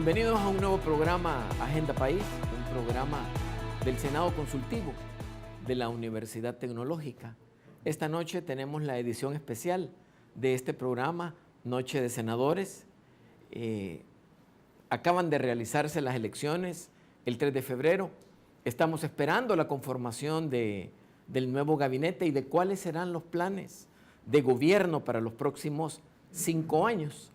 Bienvenidos a un nuevo programa Agenda País, un programa del Senado Consultivo de la Universidad Tecnológica. Esta noche tenemos la edición especial de este programa, Noche de Senadores. Acaban de realizarse las elecciones el 3 de febrero. Estamos esperando la conformación del nuevo gabinete y de cuáles serán los planes de gobierno para los próximos 5 años.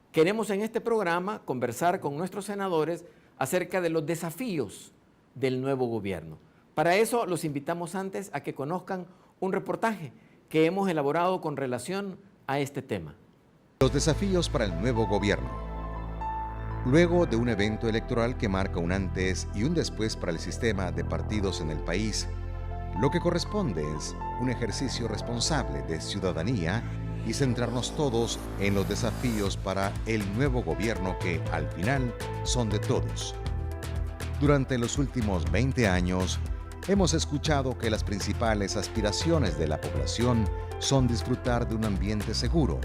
Queremos en este programa conversar con nuestros senadores acerca de los desafíos del nuevo gobierno. Para eso los invitamos antes a que conozcan un reportaje que hemos elaborado con relación a este tema. Los desafíos para el nuevo gobierno. Luego de un evento electoral que marca un antes y un después para el sistema de partidos en el país, lo que corresponde es un ejercicio responsable de ciudadanía y centrarnos todos en los desafíos para el nuevo gobierno que, al final, son de todos. Durante los últimos 20 años, hemos escuchado que las principales aspiraciones de la población son disfrutar de un ambiente seguro,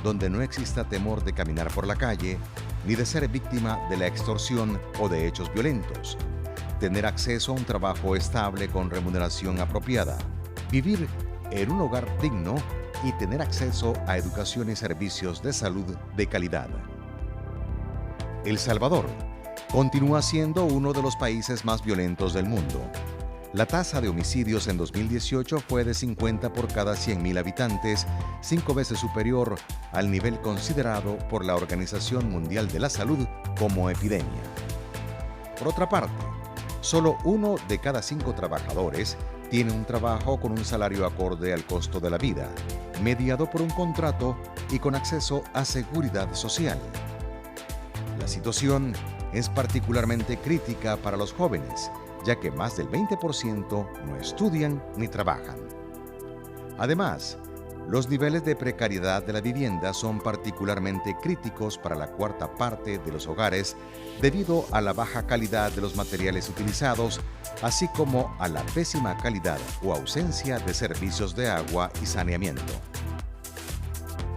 donde no exista temor de caminar por la calle, ni de ser víctima de la extorsión o de hechos violentos, tener acceso a un trabajo estable con remuneración apropiada, vivir en un hogar digno y tener acceso a educación y servicios de salud de calidad. El Salvador continúa siendo uno de los países más violentos del mundo. La tasa de homicidios en 2018 fue de 50 por cada 100.000 habitantes, 5 veces superior al nivel considerado por la Organización Mundial de la Salud como epidemia. Por otra parte, solo 1 de cada 5 trabajadores tiene un trabajo con un salario acorde al costo de la vida, mediado por un contrato y con acceso a seguridad social. La situación es particularmente crítica para los jóvenes, ya que más del 20% no estudian ni trabajan. Además, los niveles de precariedad de la vivienda son particularmente críticos para la cuarta parte de los hogares debido a la baja calidad de los materiales utilizados, así como a la pésima calidad o ausencia de servicios de agua y saneamiento.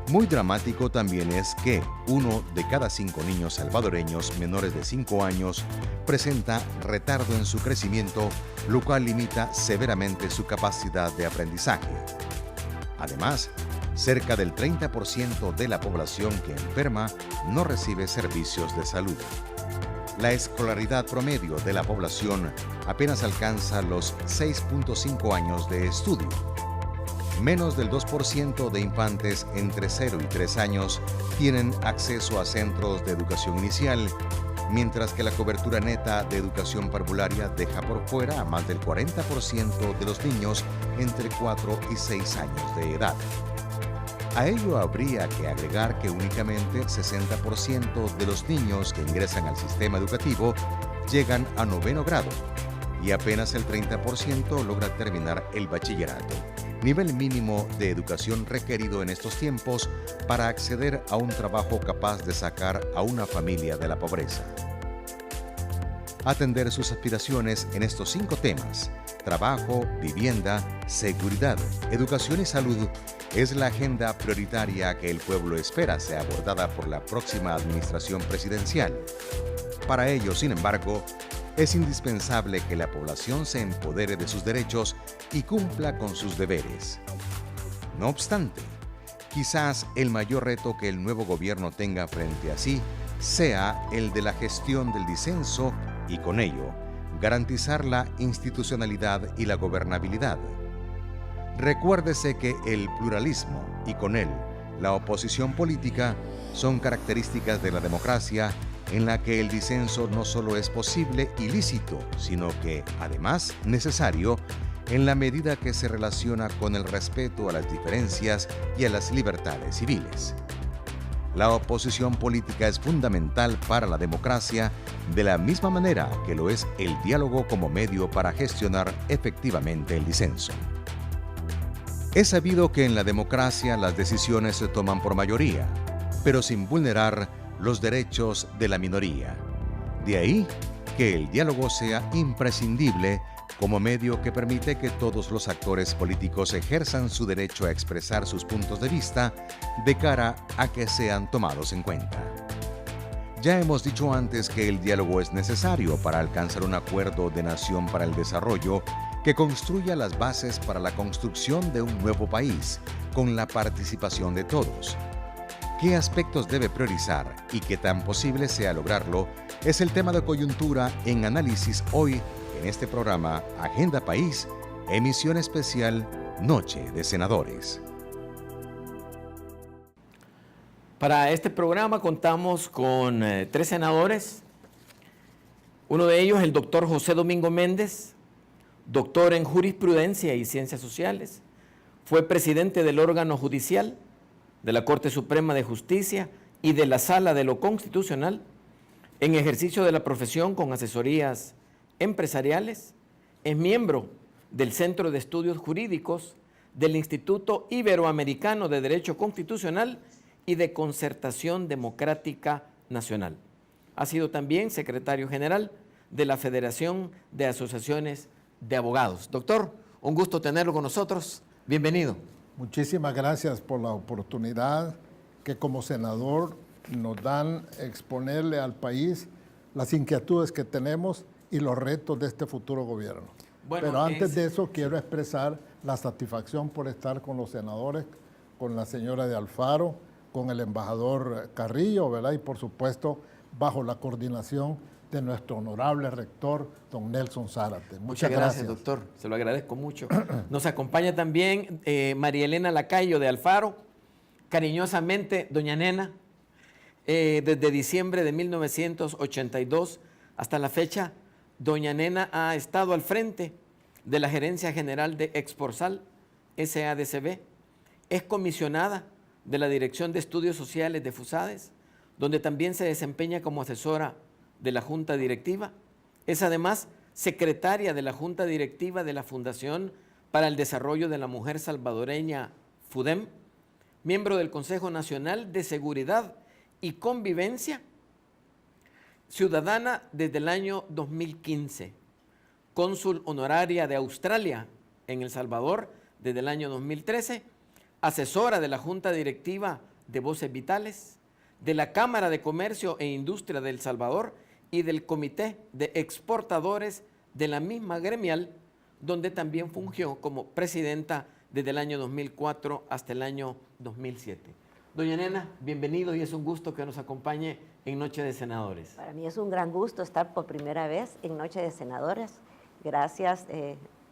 Muy dramático también es que 1 de cada 5 niños salvadoreños menores de 5 años presenta retardo en su crecimiento, lo cual limita severamente su capacidad de aprendizaje. Además, cerca del 30% de la población que enferma no recibe servicios de salud. La escolaridad promedio de la población apenas alcanza los 6.5 años de estudio. Menos del 2% de infantes entre 0 y 3 años tienen acceso a centros de educación inicial, mientras que la cobertura neta de educación parvularia deja por fuera a más del 40% de los niños entre 4 y 6 años de edad. A ello habría que agregar que únicamente 60% de los niños que ingresan al sistema educativo llegan a 9º grado y apenas el 30% logra terminar el bachillerato, nivel mínimo de educación requerido en estos tiempos para acceder a un trabajo capaz de sacar a una familia de la pobreza. Atender sus aspiraciones en estos 5 temas: trabajo, vivienda, seguridad, educación y salud, es la agenda prioritaria que el pueblo espera sea abordada por la próxima administración presidencial. Para ello, sin embargo, es indispensable que la población se empodere de sus derechos y cumpla con sus deberes. No obstante, quizás el mayor reto que el nuevo gobierno tenga frente a sí sea el de la gestión del disenso y, con ello, garantizar la institucionalidad y la gobernabilidad. Recuérdese que el pluralismo y, con él, la oposición política son características de la democracia en la que el disenso no solo es posible y lícito, sino que, además, necesario en la medida que se relaciona con el respeto a las diferencias y a las libertades civiles. La oposición política es fundamental para la democracia, de la misma manera que lo es el diálogo como medio para gestionar efectivamente el disenso. Es sabido que en la democracia las decisiones se toman por mayoría, pero sin vulnerar los derechos de la minoría. De ahí que el diálogo sea imprescindible como medio que permite que todos los actores políticos ejerzan su derecho a expresar sus puntos de vista de cara a que sean tomados en cuenta. Ya hemos dicho antes que el diálogo es necesario para alcanzar un acuerdo de nación para el desarrollo que construya las bases para la construcción de un nuevo país, con la participación de todos. ¿Qué aspectos debe priorizar y qué tan posible sea lograrlo? Es el tema de coyuntura en análisis hoy en este programa Agenda País, emisión especial Noche de Senadores. Para este programa contamos con 3 senadores. Uno de ellos, el doctor José Domingo Méndez, doctor en Jurisprudencia y Ciencias Sociales. Fue presidente del órgano judicial de la Corte Suprema de Justicia y de la Sala de lo Constitucional, en ejercicio de la profesión con asesorías empresariales. Es miembro del Centro de Estudios Jurídicos del Instituto Iberoamericano de Derecho Constitucional y de Concertación Democrática Nacional. Ha sido también secretario general de la Federación de Asociaciones de Abogados. Doctor, un gusto tenerlo con nosotros. Bienvenido. Muchísimas gracias por la oportunidad que como senador nos dan exponerle al país las inquietudes que tenemos y los retos de este futuro gobierno. Bueno, pero antes de eso quiero expresar la satisfacción por estar con los senadores, con la señora de Alfaro, con el embajador Carrillo, ¿verdad? Y por supuesto, bajo la coordinación de nuestro honorable rector, don Nelson Zárate. Muchas gracias, doctor. Se lo agradezco mucho. Nos acompaña también María Elena Lacayo de Alfaro, cariñosamente doña Nena, desde diciembre de 1982 hasta la fecha. Doña Nena ha estado al frente de la Gerencia General de Exporsal, SADCB. Es comisionada de la Dirección de Estudios Sociales de FUSADES, donde también se desempeña como asesora de la Junta Directiva. Es además secretaria de la Junta Directiva de la Fundación para el Desarrollo de la Mujer Salvadoreña, FUDEM, miembro del Consejo Nacional de Seguridad y Convivencia Ciudadana desde el año 2015, cónsul honoraria de Australia en El Salvador desde el año 2013, asesora de la Junta Directiva de Voces Vitales, de la Cámara de Comercio e Industria de El Salvador y del Comité de Exportadores de la misma gremial, donde también fungió como presidenta desde el año 2004 hasta el año 2007. Doña Nena, bienvenido y es un gusto que nos acompañe en Noche de Senadores. Para mí es un gran gusto estar por primera vez en Noche de Senadores. Gracias,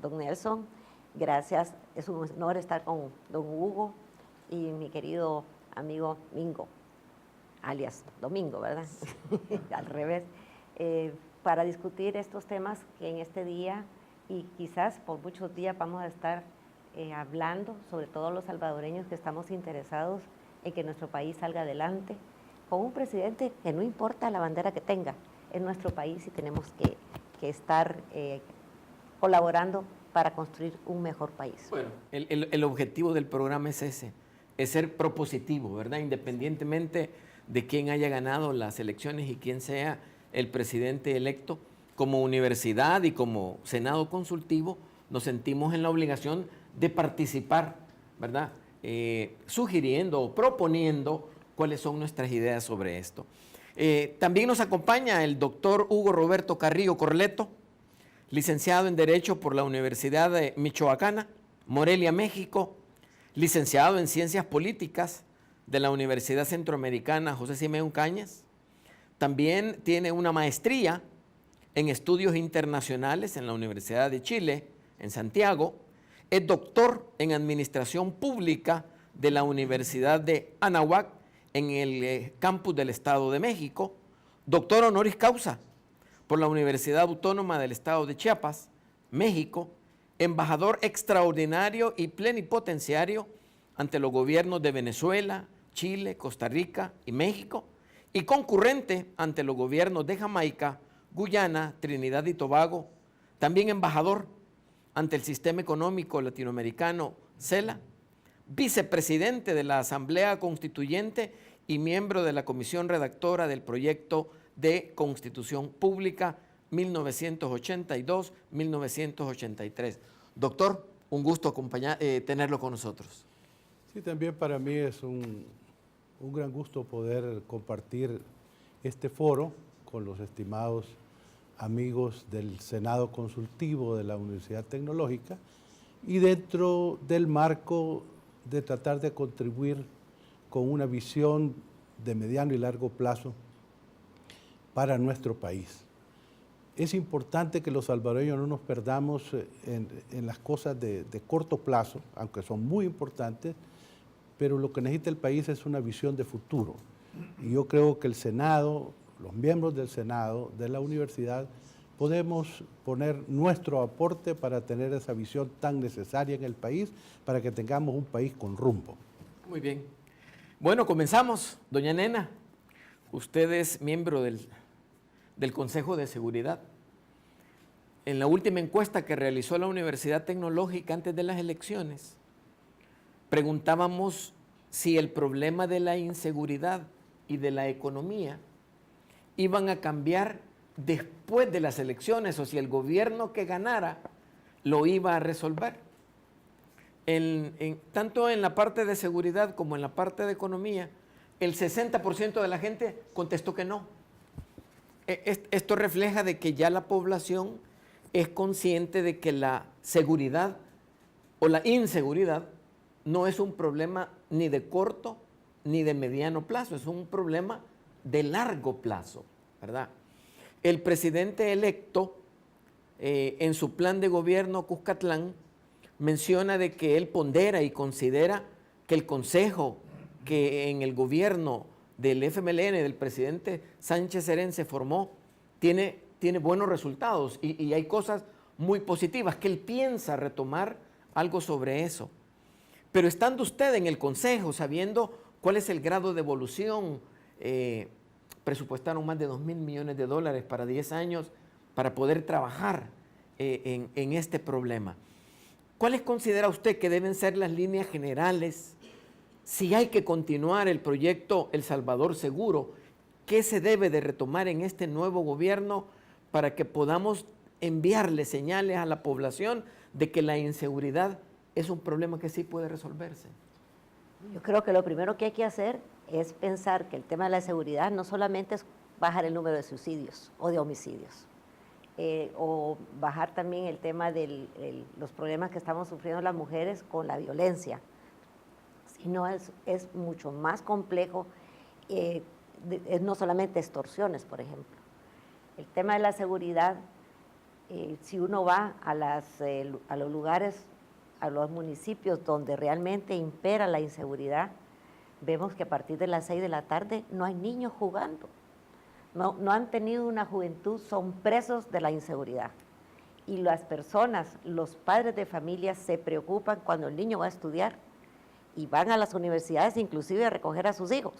don Nelson. Gracias, es un honor estar con don Hugo y mi querido amigo Mingo, alias Domingo, ¿verdad? Al revés. Para discutir estos temas que en este día y quizás por muchos días vamos a estar hablando, sobre todo los salvadoreños que estamos interesados en que nuestro país salga adelante, con un presidente que no importa la bandera que tenga, es nuestro país y tenemos que estar colaborando para construir un mejor país. Bueno, el objetivo del programa es ese, es ser propositivo, ¿verdad? Independientemente de quién haya ganado las elecciones y quién sea el presidente electo, como universidad y como Senado consultivo, nos sentimos en la obligación de participar, ¿verdad? Sugiriendo o proponiendo cuáles son nuestras ideas sobre esto. También nos acompaña el doctor Hugo Roberto Carrillo Corleto, licenciado en Derecho por la Universidad de Michoacana, Morelia, México, licenciado en Ciencias Políticas de la Universidad Centroamericana José Simeón Cañas. También tiene una maestría en Estudios Internacionales en la Universidad de Chile, en Santiago. Es doctor en Administración Pública de la Universidad de Anáhuac, en el campus del Estado de México. Doctor honoris causa por la Universidad Autónoma del Estado de Chiapas, México. Embajador extraordinario y plenipotenciario ante los gobiernos de Venezuela, Chile, Costa Rica y México. Y concurrente ante los gobiernos de Jamaica, Guyana, Trinidad y Tobago. También embajador ante el Sistema Económico Latinoamericano, CELA, vicepresidente de la Asamblea Constituyente y miembro de la Comisión Redactora del Proyecto de Constitución Pública 1982-1983. Doctor, un gusto tenerlo con nosotros. Sí, también para mí es un gran gusto poder compartir este foro con los estimados amigos del Senado Consultivo de la Universidad Tecnológica y dentro del marco de tratar de contribuir con una visión de mediano y largo plazo para nuestro país. Es importante que los salvadoreños no nos perdamos en las cosas de corto plazo, aunque son muy importantes, pero lo que necesita el país es una visión de futuro. Y yo creo que el Senado, los miembros del Senado, de la universidad, podemos poner nuestro aporte para tener esa visión tan necesaria en el país, para que tengamos un país con rumbo. Muy bien. Bueno, comenzamos. Doña Nena, usted es miembro del Consejo de Seguridad. En la última encuesta que realizó la Universidad Tecnológica antes de las elecciones, preguntábamos si el problema de la inseguridad y de la economía iban a cambiar después de las elecciones o si el gobierno que ganara lo iba a resolver. Tanto en la parte de seguridad como en la parte de economía, el 60% de la gente contestó que no. Esto refleja de que ya la población es consciente de que la seguridad o la inseguridad no es un problema ni de corto ni de mediano plazo, es un problema de largo plazo, ¿verdad? El presidente electo, en su plan de gobierno Cuscatlán, menciona de que él pondera y considera que el consejo que en el gobierno del FMLN, del presidente Sánchez Serén, se formó, tiene buenos resultados y hay cosas muy positivas, que él piensa retomar algo sobre eso. Pero estando usted en el consejo, sabiendo cuál es el grado de evolución, presupuestaron más de 2.000 millones de dólares para 10 años para poder trabajar en este problema. ¿Cuáles considera usted que deben ser las líneas generales? Si hay que continuar el proyecto El Salvador Seguro, ¿qué se debe de retomar en este nuevo gobierno para que podamos enviarle señales a la población de que la inseguridad es un problema que sí puede resolverse? Yo creo que lo primero que hay que hacer es pensar que el tema de la seguridad no solamente es bajar el número de suicidios o de homicidios, o bajar también el tema de los problemas que estamos sufriendo las mujeres con la violencia, sino es mucho más complejo, es no solamente extorsiones, por ejemplo. El tema de la seguridad, si uno va a los lugares, a los municipios donde realmente impera la inseguridad, vemos que a partir de las 6 de la tarde no hay niños jugando. No han tenido una juventud, son presos de la inseguridad. Y las personas, los padres de familia se preocupan cuando el niño va a estudiar y van a las universidades inclusive a recoger a sus hijos,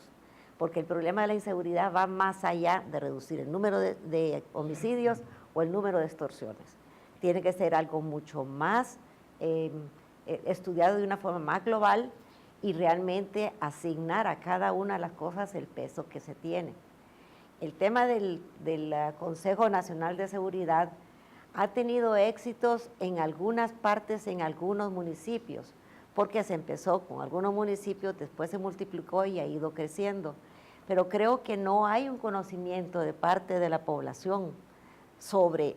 porque el problema de la inseguridad va más allá de reducir el número de homicidios o el número de extorsiones. Tiene que ser algo mucho más estudiado de una forma más global y realmente asignar a cada una de las cosas el peso que se tiene. El tema del Consejo Nacional de Seguridad ha tenido éxitos en algunas partes, en algunos municipios, porque se empezó con algunos municipios, después se multiplicó y ha ido creciendo. Pero creo que no hay un conocimiento de parte de la población sobre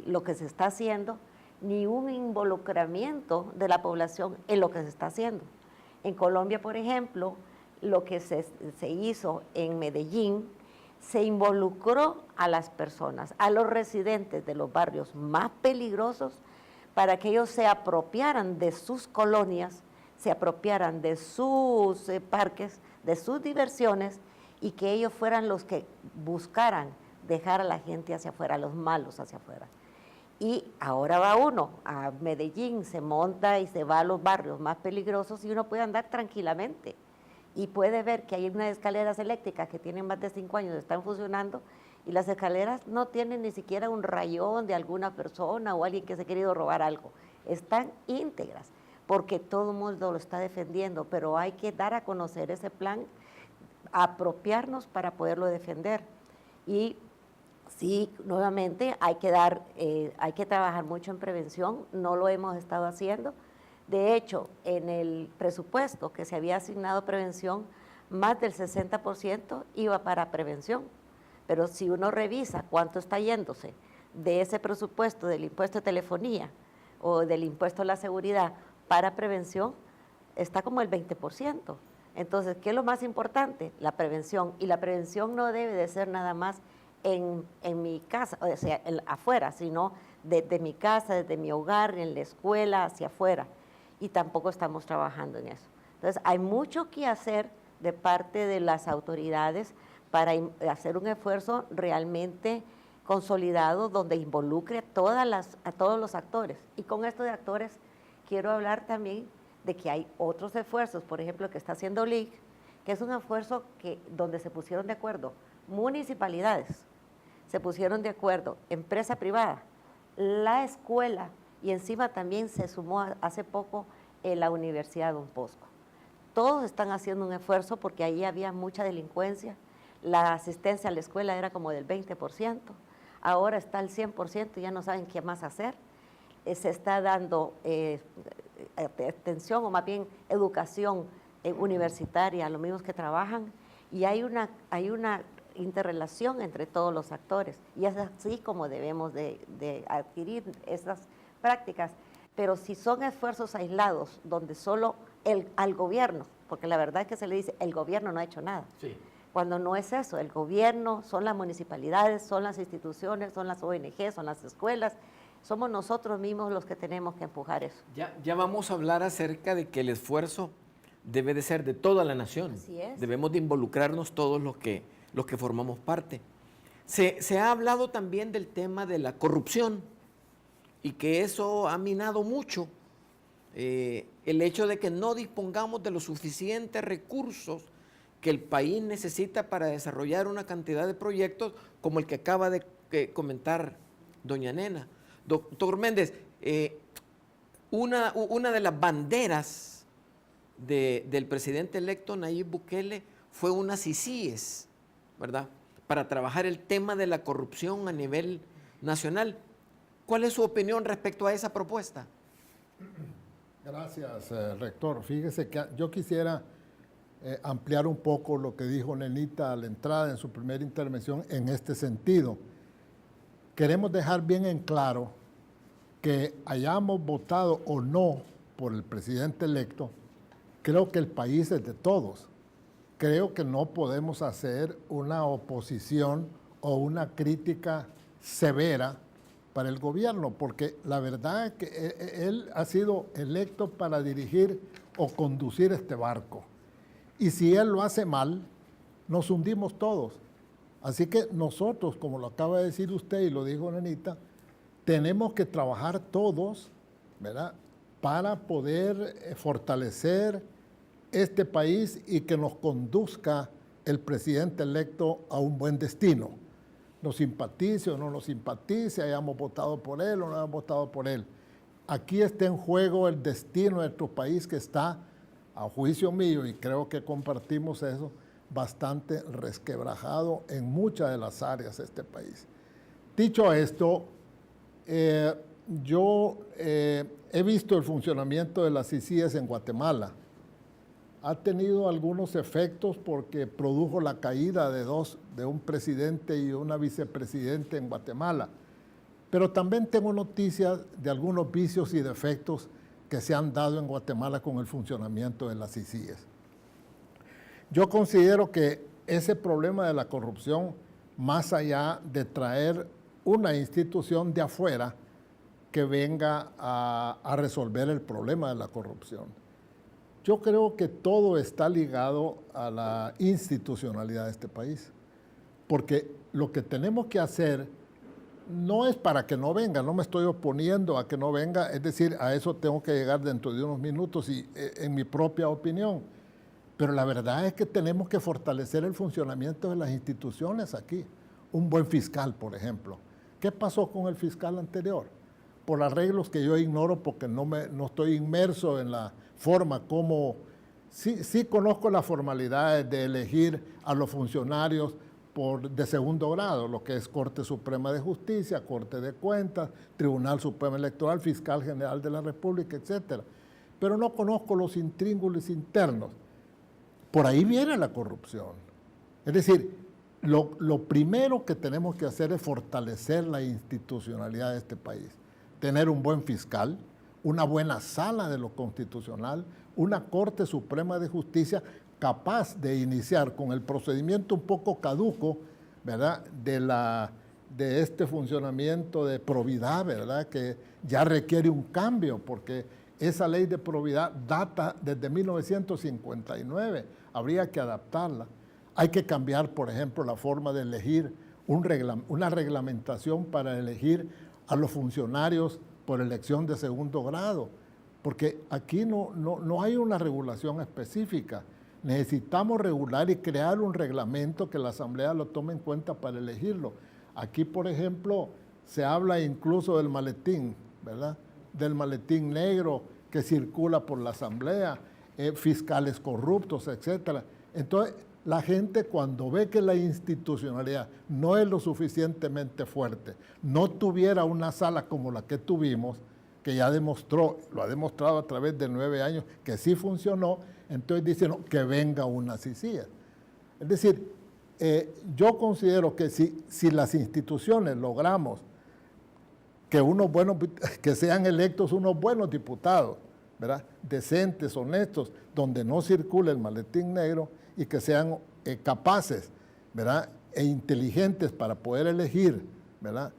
lo que se está haciendo, ni un involucramiento de la población en lo que se está haciendo. En Colombia, por ejemplo, lo que se hizo en Medellín, se involucró a las personas, a los residentes de los barrios más peligrosos, para que ellos se apropiaran de sus colonias, se apropiaran de sus parques, de sus diversiones, y que ellos fueran los que buscaran dejar a la gente hacia afuera, a los malos hacia afuera. Y ahora va uno a Medellín, se monta y se va a los barrios más peligrosos y uno puede andar tranquilamente. Y puede ver que hay unas escaleras eléctricas que tienen más de 5 años, están funcionando, y las escaleras no tienen ni siquiera un rayón de alguna persona o alguien que se ha querido robar algo. Están íntegras, porque todo el mundo lo está defendiendo, pero hay que dar a conocer ese plan, apropiarnos para poderlo defender. Y sí, nuevamente hay que trabajar mucho en prevención, no lo hemos estado haciendo. De hecho, en el presupuesto que se había asignado a prevención, más del 60% iba para prevención, Pero si uno revisa cuánto está yéndose de ese presupuesto del impuesto de telefonía o del impuesto a la seguridad para prevención, está como el 20%. Entonces, ¿qué es lo más importante? La prevención. Y la prevención no debe de ser nada más en mi casa, o sea, afuera, sino desde mi casa, desde mi hogar, en la escuela, hacia afuera. Y tampoco estamos trabajando en eso. Entonces, hay mucho que hacer de parte de las autoridades para hacer un esfuerzo realmente consolidado donde involucre a todos los actores. Y con esto de actores, quiero hablar también de que hay otros esfuerzos, por ejemplo, que está haciendo LIC, que es un esfuerzo donde se pusieron de acuerdo municipalidades, se pusieron de acuerdo empresa privada, la escuela, y encima también se sumó hace poco la Universidad Don Bosco. Todos están haciendo un esfuerzo porque ahí había mucha delincuencia, la asistencia a la escuela era como del 20%, ahora está al 100% y ya no saben qué más hacer. Se está dando atención o más bien educación universitaria a los mismos que trabajan y hay una interrelación entre todos los actores y es así como debemos de adquirir esas prácticas. Pero si son esfuerzos aislados donde solo al gobierno, porque la verdad es que se le dice el gobierno no ha hecho nada. Sí. Cuando no es eso, el gobierno son las municipalidades, son las instituciones, son las ONG, son las escuelas, somos nosotros mismos los que tenemos que empujar eso. Ya vamos a hablar acerca de que el esfuerzo debe de ser de toda la nación. Así es. Debemos de involucrarnos todos los que formamos parte. Se ha hablado también del tema de la corrupción y que eso ha minado mucho el hecho de que no dispongamos de los suficientes recursos que el país necesita para desarrollar una cantidad de proyectos como el que acaba de comentar doña Nena. Doctor Méndez, una de las banderas del presidente electo Nayib Bukele fue unas CICIES, ¿verdad? Para trabajar el tema de la corrupción a nivel nacional. ¿Cuál es su opinión respecto a esa propuesta? Gracias, rector. Fíjese que yo quisiera ampliar un poco lo que dijo Nenita a la entrada en su primera intervención en este sentido. Queremos dejar bien en claro que hayamos votado o no por el presidente electo, creo que el país es de todos. Creo que no podemos hacer una oposición o una crítica severa para el gobierno, porque la verdad es que él ha sido electo para dirigir o conducir este barco. Y si él lo hace mal, nos hundimos todos. Así que nosotros, como lo acaba de decir usted y lo dijo Nenita, tenemos que trabajar todos, ¿verdad?, para poder fortalecer este país y que nos conduzca el presidente electo a un buen destino. Nos simpatice o no nos simpatice, hayamos votado por él o no hayamos votado por él. Aquí está en juego el destino de nuestro país que está, a juicio mío, y creo que compartimos eso, bastante resquebrajado en muchas de las áreas de este país. Dicho esto, yo he visto el funcionamiento de las CICIES en Guatemala. Ha tenido algunos efectos porque produjo la caída de un presidente y una vicepresidente en Guatemala. Pero también tengo noticias de algunos vicios y defectos que se han dado en Guatemala con el funcionamiento de las CICIES. Yo considero que ese problema de la corrupción, más allá de traer una institución de afuera que venga a resolver el problema de la corrupción, yo creo que todo está ligado a la institucionalidad de este país, porque lo que tenemos que hacer no es para que no venga, no me estoy oponiendo a que no venga, es decir, a eso tengo que llegar dentro de unos minutos y en mi propia opinión, pero la verdad es que tenemos que fortalecer el funcionamiento de las instituciones aquí. Un buen fiscal, por ejemplo. ¿Qué pasó con el fiscal anterior? Por arreglos que yo ignoro porque no estoy inmerso en la forma como... Sí conozco las formalidades de elegir a los funcionarios de segundo grado, lo que es Corte Suprema de Justicia, Corte de Cuentas, Tribunal Supremo Electoral, Fiscal General de la República, etc. Pero no conozco los intríngulis internos. Por ahí viene la corrupción. Es decir, lo primero que tenemos que hacer es fortalecer la institucionalidad de este país. Tener un buen fiscal, una buena sala de lo constitucional, una Corte Suprema de Justicia capaz de iniciar con el procedimiento un poco caduco, ¿verdad?, de este funcionamiento de probidad, ¿verdad?, que ya requiere un cambio, porque esa ley de probidad data desde 1959, habría que adaptarla. Hay que cambiar, por ejemplo, la forma de elegir una reglamentación para elegir a los funcionarios por elección de segundo grado, porque aquí no hay una regulación específica. Necesitamos regular y crear un reglamento que la Asamblea lo tome en cuenta para elegirlo. Aquí, por ejemplo, se habla incluso del maletín, ¿verdad?, del maletín negro que circula por la Asamblea, fiscales corruptos, etc. Entonces, la gente, cuando ve que la institucionalidad no es lo suficientemente fuerte, no tuviera una sala como la que tuvimos, que ya lo ha demostrado a través de 9 años que sí funcionó, entonces dicen que venga una CICIG. Es decir, yo considero que si las instituciones logramos que sean electos unos buenos diputados, ¿verdad?, decentes, honestos, donde no circule el maletín negro, y que sean capaces, ¿verdad?, e inteligentes para poder elegir, ¿verdad?,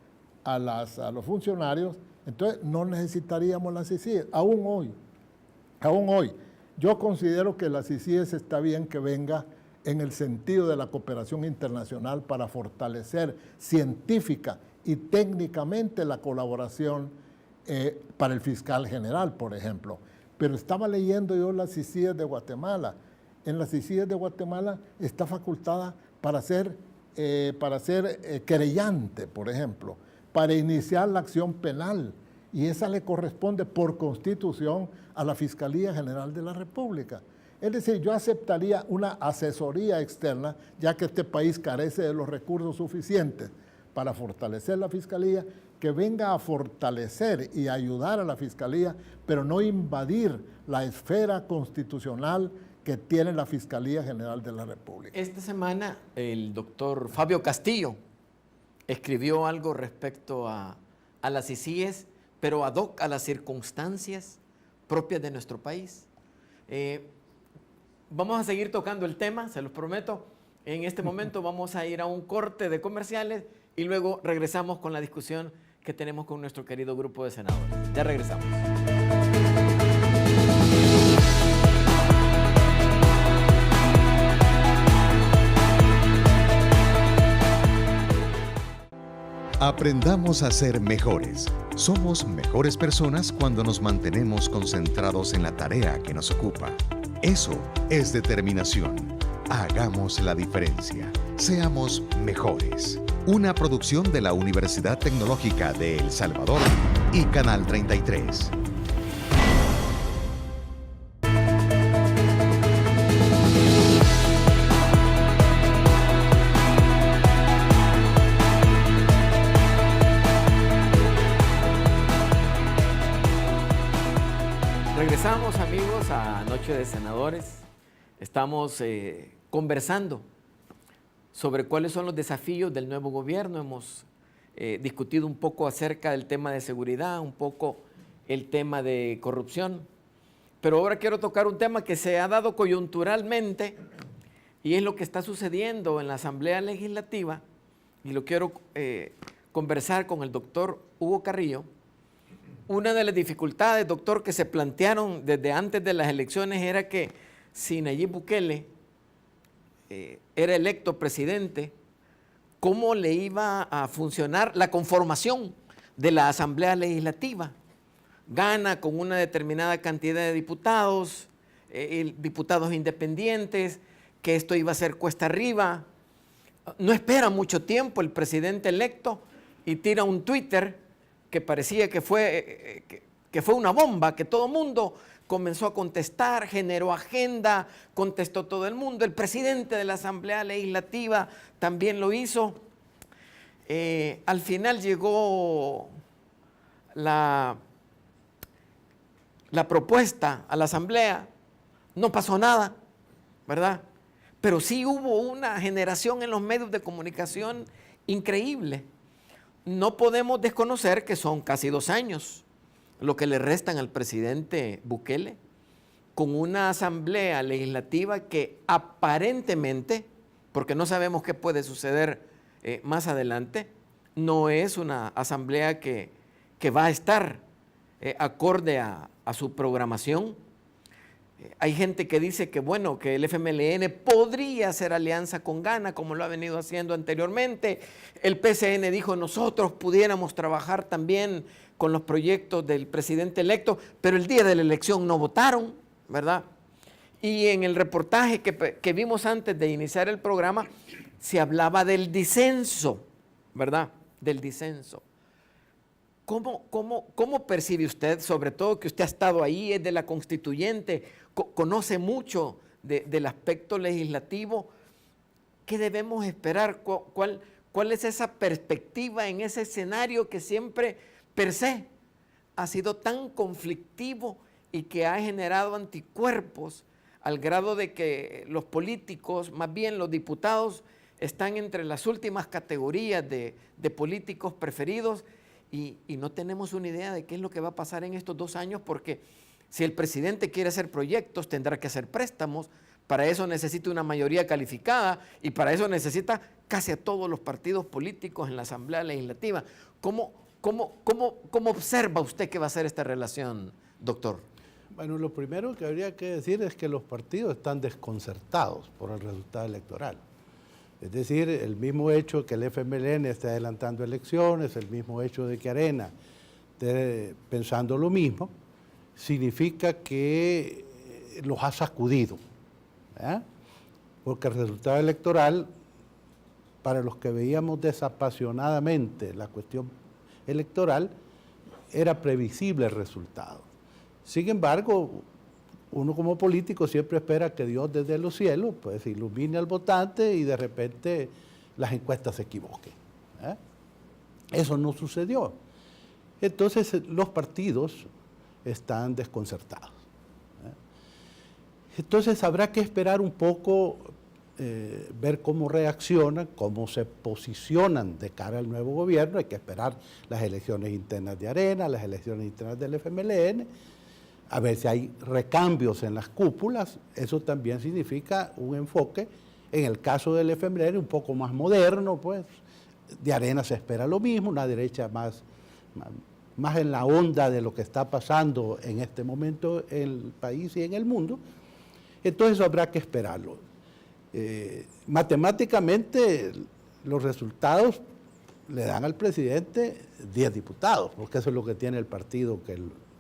a los funcionarios, entonces no necesitaríamos la CICIG. Aún hoy, yo considero que la CICIG está bien que venga en el sentido de la cooperación internacional para fortalecer científica y técnicamente la colaboración para el fiscal general, por ejemplo. Pero estaba leyendo yo las CICIG de Guatemala. En las CICIG de Guatemala está facultada para ser querellante, por ejemplo, para iniciar la acción penal, y esa le corresponde por Constitución a la Fiscalía General de la República. Es decir, yo aceptaría una asesoría externa, ya que este país carece de los recursos suficientes para fortalecer la Fiscalía, que venga a fortalecer y ayudar a la Fiscalía, pero no invadir la esfera constitucional que tiene la Fiscalía General de la República. Esta semana el doctor Fabio Castillo escribió algo respecto a las CICIGs, pero ad hoc a las circunstancias propias de nuestro país. Vamos a seguir tocando el tema, se los prometo. En este momento vamos a ir a un corte de comerciales y luego regresamos con la discusión que tenemos con nuestro querido grupo de senadores. Ya regresamos. Aprendamos a ser mejores. Somos mejores personas cuando nos mantenemos concentrados en la tarea que nos ocupa. Eso es determinación. Hagamos la diferencia. Seamos mejores. Una producción de la Universidad Tecnológica de El Salvador y Canal 33. Regresamos, amigos, a Noche de Senadores. Estamos conversando sobre cuáles son los desafíos del nuevo gobierno. Hemos discutido un poco acerca del tema de seguridad, un poco el tema de corrupción, pero ahora quiero tocar un tema que se ha dado coyunturalmente y es lo que está sucediendo en la Asamblea Legislativa, y lo quiero conversar con el doctor Hugo Carrillo. Una de las dificultades, doctor, que se plantearon desde antes de las elecciones era que si Nayib Bukele era electo presidente, ¿cómo le iba a funcionar la conformación de la Asamblea Legislativa? Gana con una determinada cantidad de diputados, diputados independientes, que esto iba a ser cuesta arriba. No espera mucho tiempo el presidente electo y tira un Twitter que parecía que fue una bomba, que todo el mundo comenzó a contestar, generó agenda, contestó todo el mundo. El presidente de la Asamblea Legislativa también lo hizo. Al final llegó la propuesta a la Asamblea, no pasó nada, ¿verdad? pero sí hubo una generación en los medios de comunicación increíble. No podemos desconocer que son casi 2 años lo que le restan al presidente Bukele, con una asamblea legislativa que aparentemente, porque no sabemos qué puede suceder más adelante, no es una asamblea que va a estar acorde a su programación. Hay gente que dice que, bueno, que el FMLN podría hacer alianza con Gana, como lo ha venido haciendo anteriormente. El PCN dijo, nosotros pudiéramos trabajar también con los proyectos del presidente electo, pero el día de la elección no votaron, ¿verdad? Y en el reportaje que vimos antes de iniciar el programa, se hablaba del disenso, ¿verdad? Del disenso. ¿Cómo percibe usted, sobre todo que usted ha estado ahí, es de la constituyente, conoce mucho del aspecto legislativo? ¿Qué debemos esperar? ¿Cuál es esa perspectiva en ese escenario que siempre, per se, ha sido tan conflictivo y que ha generado anticuerpos al grado de que los políticos, más bien los diputados, están entre las últimas categorías de políticos preferidos? Y no tenemos una idea de qué es lo que va a pasar en estos 2 años, porque si el presidente quiere hacer proyectos, tendrá que hacer préstamos. Para eso necesita una mayoría calificada y para eso necesita casi a todos los partidos políticos en la Asamblea Legislativa. ¿Cómo observa usted que va a ser esta relación, doctor? Bueno, lo primero que habría que decir es que los partidos están desconcertados por el resultado electoral. Es decir, el mismo hecho que el FMLN esté adelantando elecciones, el mismo hecho de que Arena esté pensando lo mismo, significa que los ha sacudido, ¿eh? Porque el resultado electoral, para los que veíamos desapasionadamente la cuestión electoral, era previsible el resultado. Sin embargo, uno como político siempre espera que Dios desde los cielos pues ilumine al votante y de repente las encuestas se equivoquen, ¿eh? Eso no sucedió. Entonces los partidos están desconcertados, ¿eh? Entonces habrá que esperar un poco, ver cómo reaccionan, cómo se posicionan de cara al nuevo gobierno. Hay que esperar las elecciones internas de Arena, las elecciones internas del FMLN, a ver si hay recambios en las cúpulas. Eso también significa un enfoque, en el caso del FMLN, un poco más moderno, pues. De Arena se espera lo mismo, una derecha más en la onda de lo que está pasando en este momento en el país y en el mundo. Entonces eso habrá que esperarlo. Matemáticamente, los resultados le dan al presidente 10 diputados, porque eso es lo que tiene el partido que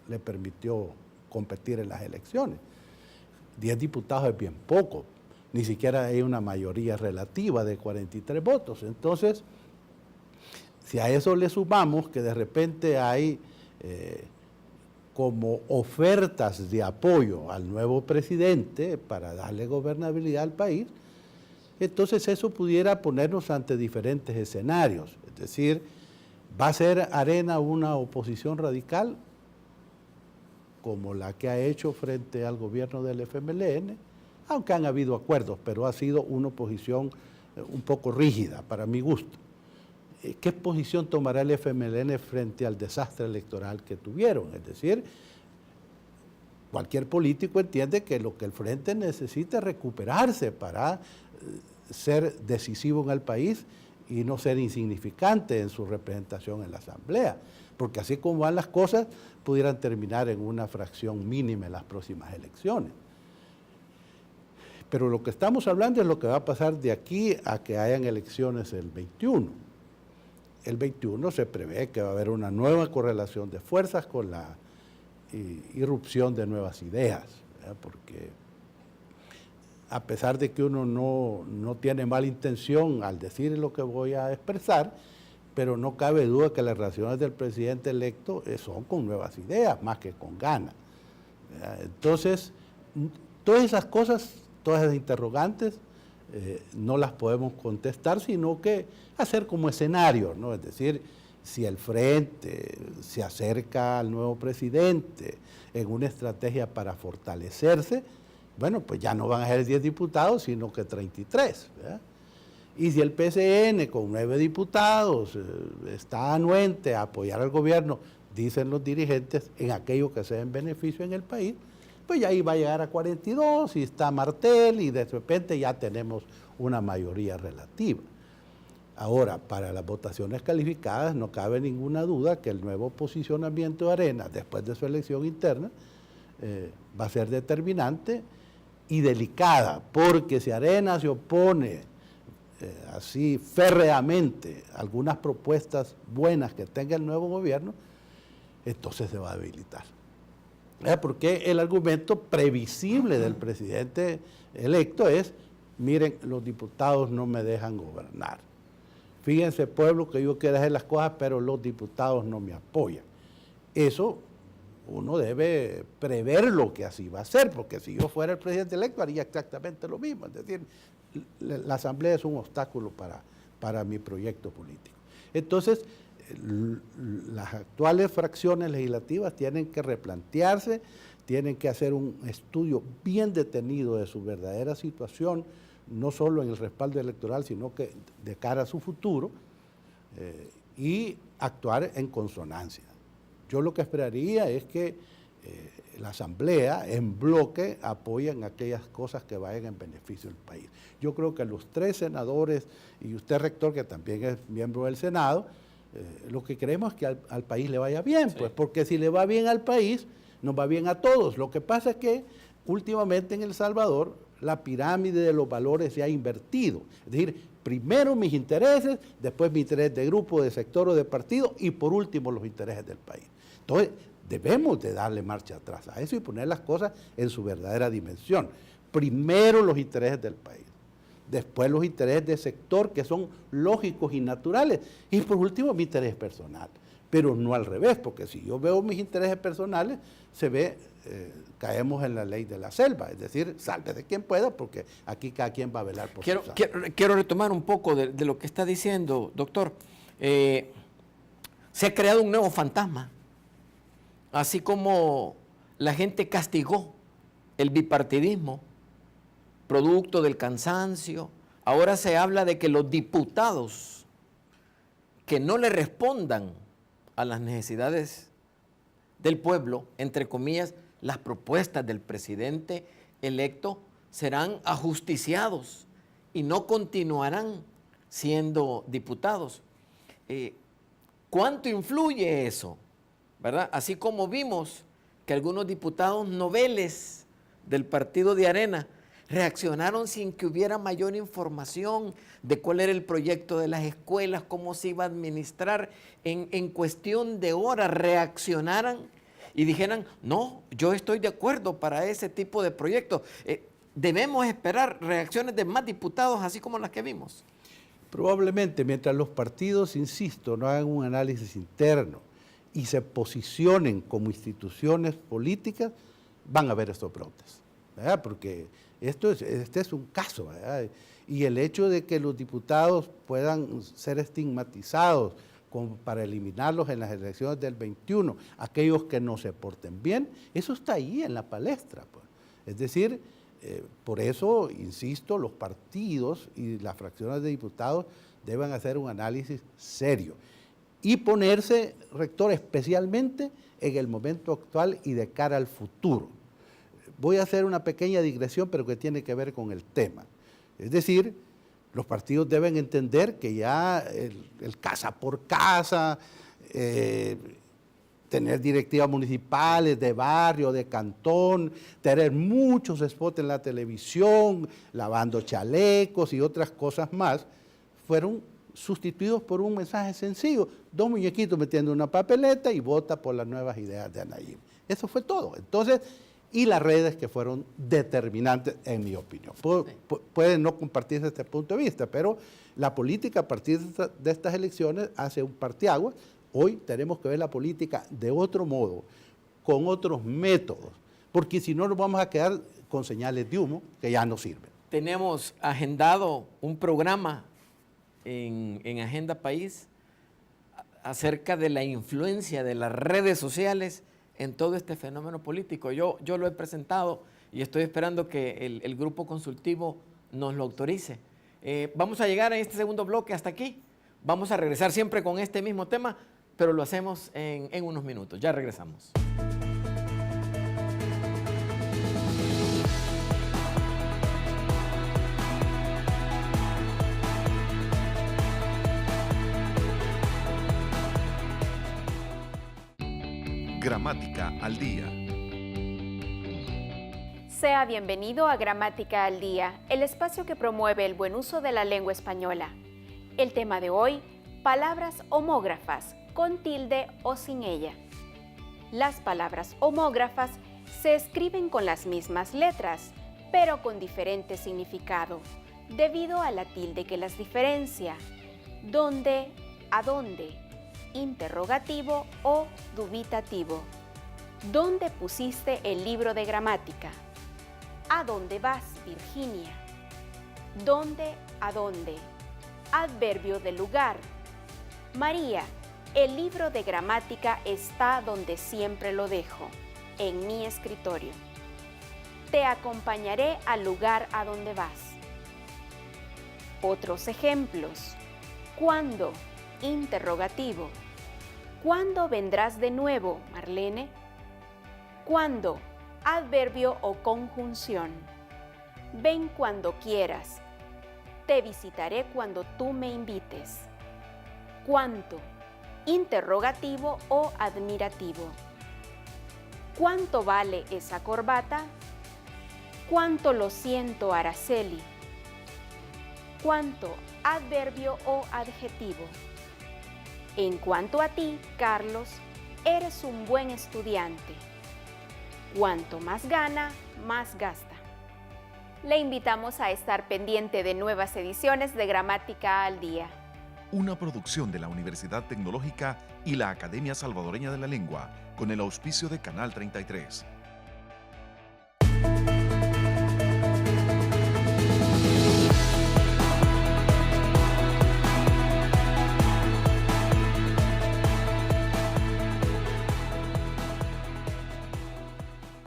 le permitió competir en las elecciones. 10 diputados es bien poco, ni siquiera hay una mayoría relativa de 43 votos. Entonces, si a eso le sumamos que de repente hay como ofertas de apoyo al nuevo presidente para darle gobernabilidad al país, entonces eso pudiera ponernos ante diferentes escenarios. Es decir, ¿va a ser Arena una oposición radical como la que ha hecho frente al gobierno del FMLN? Aunque han habido acuerdos, pero ha sido una oposición un poco rígida para mi gusto. ¿Qué posición tomará el FMLN frente al desastre electoral que tuvieron? Es decir, cualquier político entiende que lo que el frente necesita es recuperarse para ser decisivo en el país y no ser insignificante en su representación en la Asamblea, porque así como van las cosas, pudieran terminar en una fracción mínima en las próximas elecciones. Pero lo que estamos hablando es lo que va a pasar de aquí a que hayan elecciones el 21. El 21 se prevé que va a haber una nueva correlación de fuerzas con la irrupción de nuevas ideas, ¿verdad? Porque a pesar de que uno no tiene mala intención al decir lo que voy a expresar, pero no cabe duda que las relaciones del presidente electo son con nuevas ideas, más que con ganas. Entonces, todas esas cosas, todas esas interrogantes, no las podemos contestar, sino que hacer como escenario, ¿no? Es decir, si el frente se acerca al nuevo presidente en una estrategia para fortalecerse, bueno, pues ya no van a ser 10 diputados, sino que 33, ¿verdad? Y si el PCN con 9 diputados está anuente a apoyar al gobierno, dicen los dirigentes, en aquello que sea en beneficio en el país, pues ya ahí va a llegar a 42 y está Martel y de repente ya tenemos una mayoría relativa. Ahora, para las votaciones calificadas no cabe ninguna duda que el nuevo posicionamiento de Arena después de su elección interna va a ser determinante y delicada, porque si Arena se opone así férreamente a algunas propuestas buenas que tenga el nuevo gobierno, entonces se va a debilitar. Porque el argumento previsible del presidente electo es, miren, los diputados no me dejan gobernar. Fíjense, pueblo, que yo quiero hacer las cosas, pero los diputados no me apoyan. Eso uno debe prever lo que así va a ser, porque si yo fuera el presidente electo haría exactamente lo mismo. Es decir, la Asamblea es un obstáculo para mi proyecto político. Entonces, las actuales fracciones legislativas tienen que replantearse, tienen que hacer un estudio bien detenido de su verdadera situación, no solo en el respaldo electoral, sino que de cara a su futuro, y actuar en consonancia. Yo lo que esperaría es que la Asamblea en bloque apoye en aquellas cosas que vayan en beneficio del país. Yo creo que los 3 senadores y usted, rector, que también es miembro del Senado, lo que queremos es que al país le vaya bien, pues, porque si le va bien al país, nos va bien a todos. Lo que pasa es que últimamente en El Salvador la pirámide de los valores se ha invertido. Es decir, primero mis intereses, después mi interés de grupo, de sector o de partido y por último los intereses del país. Entonces, debemos de darle marcha atrás a eso y poner las cosas en su verdadera dimensión. Primero los intereses del país, después los intereses del sector que son lógicos y naturales y por último mi interés personal. Pero no al revés, porque si yo veo mis intereses personales, caemos en la ley de la selva, es decir, sálvese quien pueda, porque aquí cada quien va a velar por su salud. Quiero retomar un poco de lo que está diciendo, doctor. Se ha creado un nuevo fantasma, así como la gente castigó el bipartidismo, producto del cansancio. Ahora se habla de que los diputados que no le respondan a las necesidades del pueblo, entre comillas, las propuestas del presidente electo, serán ajusticiados y no continuarán siendo diputados. ¿Cuánto influye eso? ¿Verdad? Así como vimos que algunos diputados noveles del partido de Arena reaccionaron sin que hubiera mayor información de cuál era el proyecto de las escuelas, cómo se iba a administrar, en cuestión de horas reaccionaran y dijeran, no, yo estoy de acuerdo para ese tipo de proyectos. Debemos esperar reacciones de más diputados, así como las que vimos. Probablemente, mientras los partidos, insisto, no hagan un análisis interno y se posicionen como instituciones políticas, van a haber estos brotes, ¿verdad? Porque este es un caso, ¿verdad? Y el hecho de que los diputados puedan ser estigmatizados para eliminarlos en las elecciones del 21, aquellos que no se porten bien, eso está ahí en la palestra, pues. Es decir, por eso, insisto, los partidos y las fracciones de diputados deben hacer un análisis serio y ponerse, rector, especialmente en el momento actual y de cara al futuro. Voy a hacer una pequeña digresión, pero que tiene que ver con el tema. Es decir, los partidos deben entender que ya el casa por casa, tener directivas municipales, de barrio, de cantón, tener muchos spots en la televisión, lavando chalecos y otras cosas más, fueron sustituidos por un mensaje sencillo: 2 muñequitos metiendo una papeleta y vota por las nuevas ideas de Anahí. Eso fue todo. Entonces, y las redes, que fueron determinantes, en mi opinión. Pueden no compartirse este punto de vista, pero la política a partir de estas elecciones hace un parteaguas. Hoy tenemos que ver la política de otro modo, con otros métodos, porque si no nos vamos a quedar con señales de humo que ya no sirven. Tenemos agendado un programa en Agenda País acerca de la influencia de las redes sociales en todo este fenómeno político. Yo lo he presentado y estoy esperando que el grupo consultivo nos lo autorice. Vamos a llegar a este segundo bloque hasta aquí. Vamos a regresar siempre con este mismo tema, pero lo hacemos en unos minutos. Ya regresamos. Gramática al Día. Sea bienvenido a Gramática al Día, el espacio que promueve el buen uso de la lengua española. El tema de hoy, palabras homógrafas, con tilde o sin ella. Las palabras homógrafas se escriben con las mismas letras, pero con diferente significado, debido a la tilde que las diferencia. ¿Dónde? ¿A dónde? Interrogativo o dubitativo. ¿Dónde pusiste el libro de gramática? ¿A dónde vas, Virginia? ¿Dónde? ¿A dónde? Adverbio de lugar. María, el libro de gramática está donde siempre lo dejo, en mi escritorio. Te acompañaré al lugar a donde vas. Otros ejemplos. ¿Cuándo? Interrogativo. ¿Cuándo vendrás de nuevo, Marlene? ¿Cuándo? Adverbio o conjunción. Ven cuando quieras. Te visitaré cuando tú me invites. ¿Cuánto? Interrogativo o admirativo. ¿Cuánto vale esa corbata? ¿Cuánto lo siento, Araceli? ¿Cuánto? Adverbio o adjetivo. En cuanto a ti, Carlos, eres un buen estudiante. Cuanto más gana, más gasta. Le invitamos a estar pendiente de nuevas ediciones de Gramática al Día. Una producción de la Universidad Tecnológica y la Academia Salvadoreña de la Lengua, con el auspicio de Canal 33.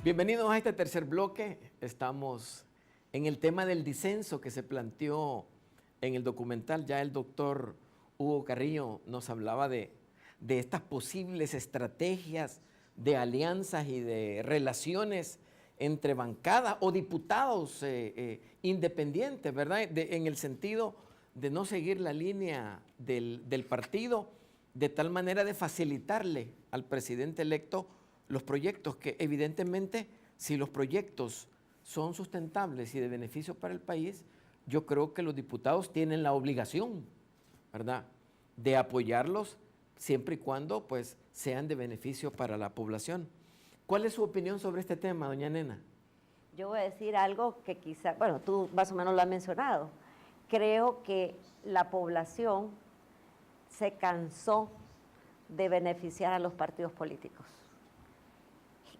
Bienvenidos a este tercer bloque. Estamos en el tema del disenso que se planteó en el documental. Ya el doctor Hugo Carrillo nos hablaba de estas posibles estrategias de alianzas y de relaciones entre bancadas o diputados independientes, ¿verdad? En el sentido de no seguir la línea del partido, de tal manera de facilitarle al presidente electo los proyectos que evidentemente, si los proyectos son sustentables y de beneficio para el país, yo creo que los diputados tienen la obligación, ¿verdad?, de apoyarlos siempre y cuando pues sean de beneficio para la población. ¿Cuál es su opinión sobre este tema, doña Nena? Yo voy a decir algo que quizá, bueno, tú más o menos lo has mencionado. Creo que la población se cansó de beneficiar a los partidos políticos.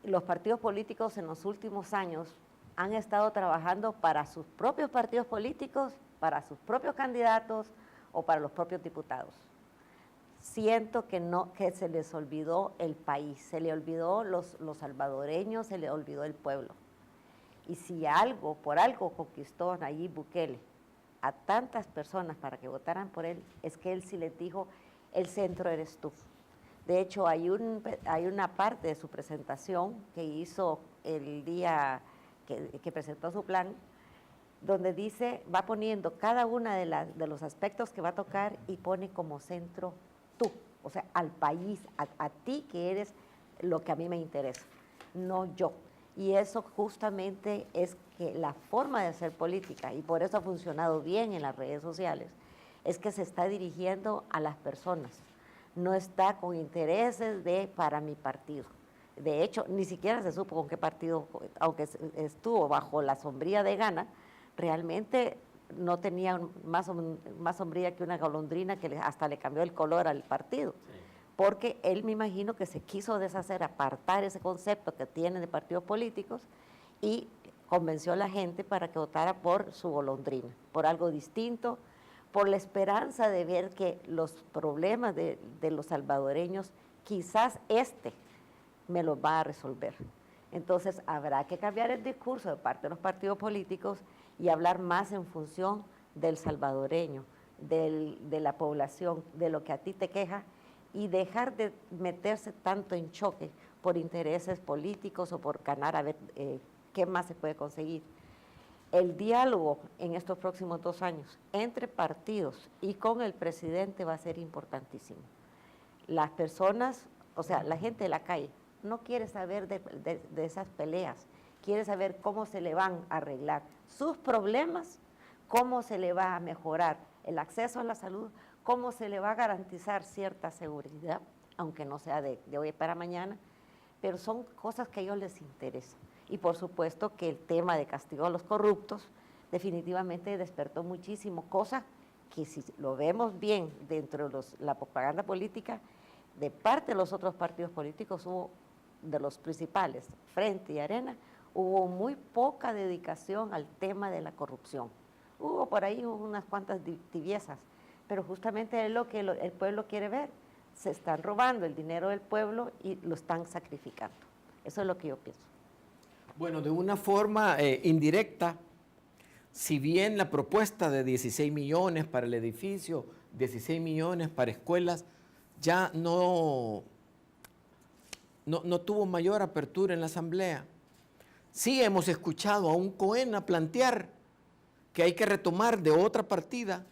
Los partidos políticos en los últimos años han estado trabajando para sus propios partidos políticos, para sus propios candidatos o para los propios diputados. Siento que se les olvidó el país, se le olvidó los salvadoreños, se le olvidó el pueblo. Y si por algo conquistó Nayib Bukele a tantas personas para que votaran por él, es que él sí les dijo, el centro eres tú. De hecho, hay una parte de su presentación que hizo el día que presentó su plan, donde dice, va poniendo cada una de los aspectos que va a tocar y pone como centro tú, o sea, al país, a ti que eres lo que a mí me interesa, no yo. Y eso justamente es que la forma de hacer política, y por eso ha funcionado bien en las redes sociales, es que se está dirigiendo a las personas. No está con intereses para mi partido. De hecho, ni siquiera se supo con qué partido, aunque estuvo bajo la sombría de Gana, realmente no tenía más sombría que una golondrina que hasta le cambió el color al partido. Sí. Porque él, me imagino que se quiso deshacer, apartar ese concepto que tiene de partidos políticos y convenció a la gente para que votara por su golondrina, por algo distinto, por la esperanza de ver que los problemas de los salvadoreños, quizás me los va a resolver. Entonces habrá que cambiar el discurso de parte de los partidos políticos y hablar más en función del salvadoreño, de la población, de lo que a ti te queja, y dejar de meterse tanto en choque por intereses políticos o por ganar a ver qué más se puede conseguir. El diálogo en estos próximos 2 años entre partidos y con el presidente va a ser importantísimo. Las personas, o sea, la gente de la calle, no quiere saber de esas peleas, quiere saber cómo se le van a arreglar sus problemas, cómo se le va a mejorar el acceso a la salud, cómo se le va a garantizar cierta seguridad, aunque no sea de hoy para mañana, pero son cosas que a ellos les interesan. Y por supuesto que el tema de castigo a los corruptos definitivamente despertó muchísimo, cosa que si lo vemos bien dentro de la propaganda política, de parte de los otros partidos políticos hubo, de los principales, Frente y Arena, hubo muy poca dedicación al tema de la corrupción. Hubo por ahí unas cuantas tibiezas, pero justamente es lo que el pueblo quiere ver. Se están robando el dinero del pueblo y lo están sacrificando. Eso es lo que yo pienso. Bueno, de una forma indirecta, si bien la propuesta de 16 millones para el edificio, 16 millones para escuelas, ya no tuvo mayor apertura en la Asamblea. Sí hemos escuchado a un COENA plantear que hay que retomar de otra partida,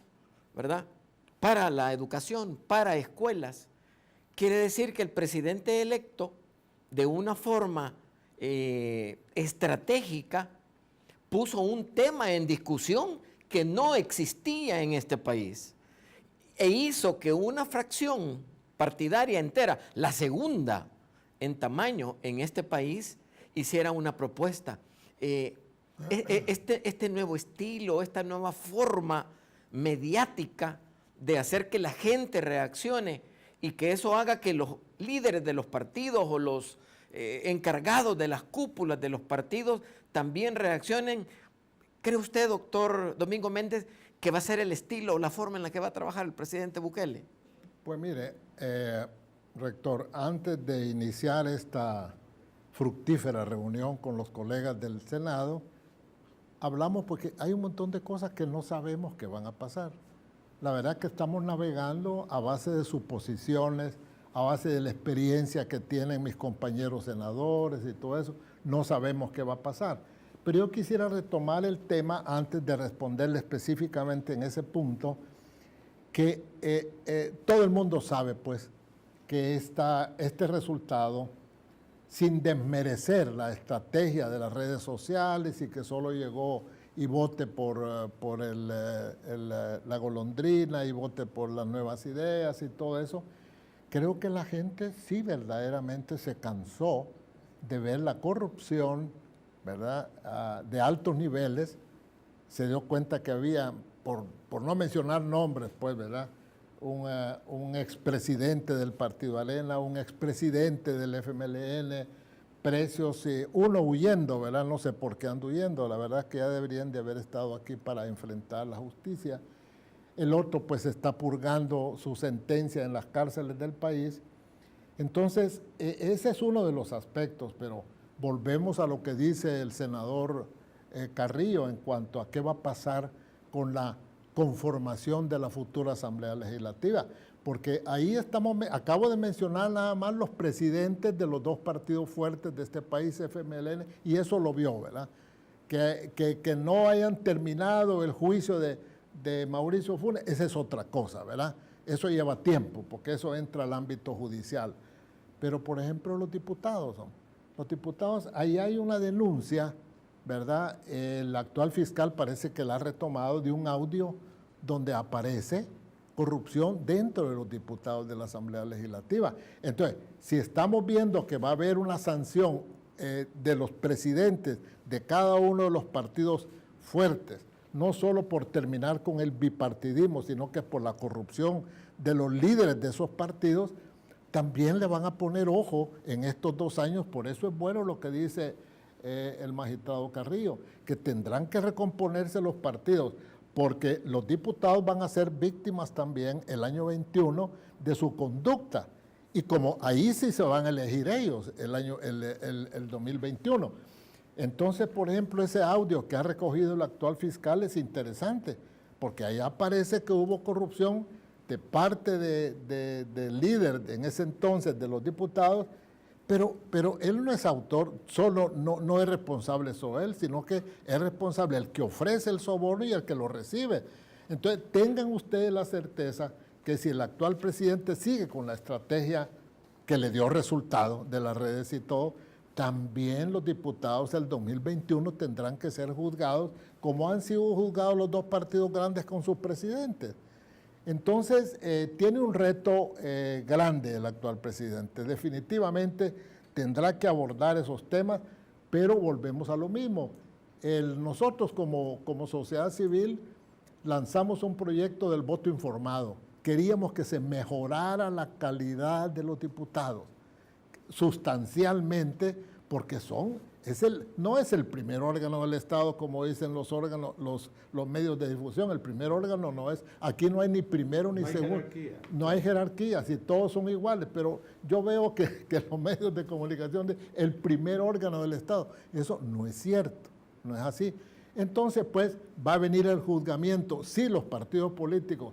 ¿verdad?, para la educación, para escuelas. Quiere decir que el presidente electo, de una forma estratégica, puso un tema en discusión que no existía en este país e hizo que una fracción partidaria entera, la segunda en tamaño en este país, hiciera una propuesta. Este nuevo estilo, esta nueva forma mediática de hacer que la gente reaccione y que eso haga que los líderes de los partidos o los encargados de las cúpulas de los partidos también reaccionen. ¿Cree usted, doctor Domingo Méndez, que va a ser el estilo o la forma en la que va a trabajar el presidente Bukele? Pues mire, rector, antes de iniciar esta fructífera reunión con los colegas del Senado, hablamos porque hay un montón de cosas que no sabemos que van a pasar. La verdad que estamos navegando a base de suposiciones, a base de la experiencia que tienen mis compañeros senadores y todo eso. No sabemos qué va a pasar. Pero yo quisiera retomar el tema antes de responderle específicamente en ese punto, que todo el mundo sabe, pues, que este resultado, sin desmerecer la estrategia de las redes sociales y que solo llegó y vote por la golondrina y vote por las nuevas ideas y todo eso, creo que la gente sí verdaderamente se cansó de ver la corrupción, ¿verdad?, de altos niveles. Se dio cuenta que había, por no mencionar nombres, pues, ¿verdad?, un expresidente del Partido Arena, un expresidente del FMLN, precios, uno huyendo, ¿verdad? No sé por qué ando huyendo, la verdad es que ya deberían de haber estado aquí para enfrentar la justicia. El otro pues está purgando su sentencia en las cárceles del país. Entonces, ese es uno de los aspectos, pero volvemos a lo que dice el senador Carrillo en cuanto a qué va a pasar con la conformación de la futura Asamblea Legislativa, porque ahí acabo de mencionar nada más los presidentes de los dos partidos fuertes de este país, FMLN, y eso lo vio, ¿verdad? Que no hayan terminado el juicio de Mauricio Funes, esa es otra cosa, ¿verdad? Eso lleva tiempo, porque eso entra al ámbito judicial. Pero, por ejemplo, los diputados, ahí hay una denuncia, ¿verdad? El actual fiscal parece que la ha retomado de un audio donde aparece corrupción dentro de los diputados de la Asamblea Legislativa. Entonces, si estamos viendo que va a haber una sanción de los presidentes de cada uno de los partidos fuertes, no solo por terminar con el bipartidismo, sino que por la corrupción de los líderes de esos partidos, también le van a poner ojo en estos 2 años. Por eso es bueno lo que dice el magistrado Carrillo, que tendrán que recomponerse los partidos, porque los diputados van a ser víctimas también el año 21 de su conducta. Y como ahí sí se van a elegir ellos el 2021. Entonces, por ejemplo, ese audio que ha recogido el actual fiscal es interesante, porque ahí aparece que hubo corrupción de parte del líder en ese entonces de los diputados, pero él no es autor, solo no es responsable solo él, sino que es responsable el que ofrece el soborno y el que lo recibe. Entonces, tengan ustedes la certeza que si el actual presidente sigue con la estrategia que le dio resultado de las redes y todo, también los diputados del 2021 tendrán que ser juzgados como han sido juzgados los dos partidos grandes con sus presidentes. Entonces, tiene un reto grande el actual presidente. Definitivamente tendrá que abordar esos temas, pero volvemos a lo mismo. Nosotros como sociedad civil lanzamos un proyecto del voto informado. Queríamos que se mejorara la calidad de los diputados sustancialmente, porque no es el primer órgano del Estado, como dicen los órganos, los medios de difusión. El primer órgano no es, aquí no hay ni primero ni segundo. No hay jerarquía, si todos son iguales, pero yo veo que los medios de comunicación dicen el primer órgano del Estado. Eso no es cierto, no es así. Entonces, pues, va a venir el juzgamiento, sí, los partidos políticos,